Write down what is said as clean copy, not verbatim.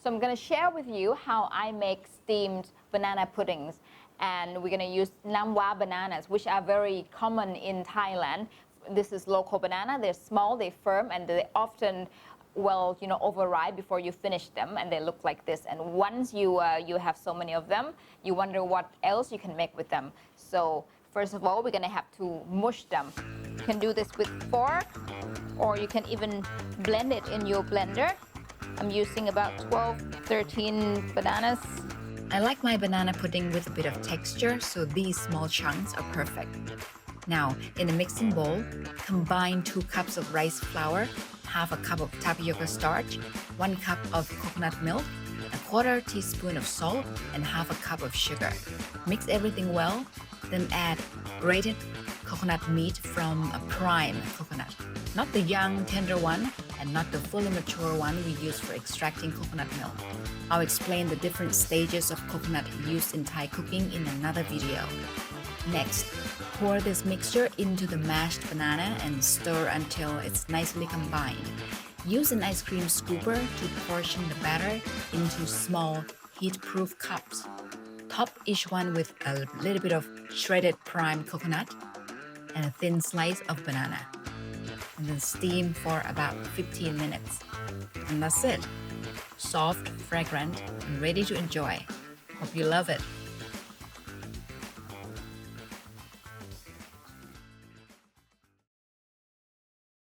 So I'm going to share with you how I make steamed banana puddings. And we're going to use namwa bananas, which are very common in Thailand. This is local banana. They're small, they're firm, and they often overripe before you finish them, and they look like this. And once you have so many of them, you wonder what else you can make with them. So first of all, we're gonna have to mush them. You can do this with fork, or you can even blend it in your blender. I'm using about 12, 13 bananas. I like my banana pudding with a bit of texture, so these small chunks are perfect. Now, in a mixing bowl, combine 2 cups of rice flour, half a cup of tapioca starch, 1 cup of coconut milk, a 1/4 teaspoon of salt, and half a cup of sugar. Mix everything well, then add grated coconut meat from a prime coconut. Not the young, tender one, and not the fully mature one we use for extracting coconut milk. I'll explain the different stages of coconut used in Thai cooking in another video. Next, pour this mixture into the mashed banana and stir until it's nicely combined. Use an ice cream scooper to portion the batter into small, heat-proof cups. Top each one with a little bit of shredded prime coconut and a thin slice of banana. And then steam for about 15 minutes. And that's it. Soft, fragrant, and ready to enjoy. Hope you love it.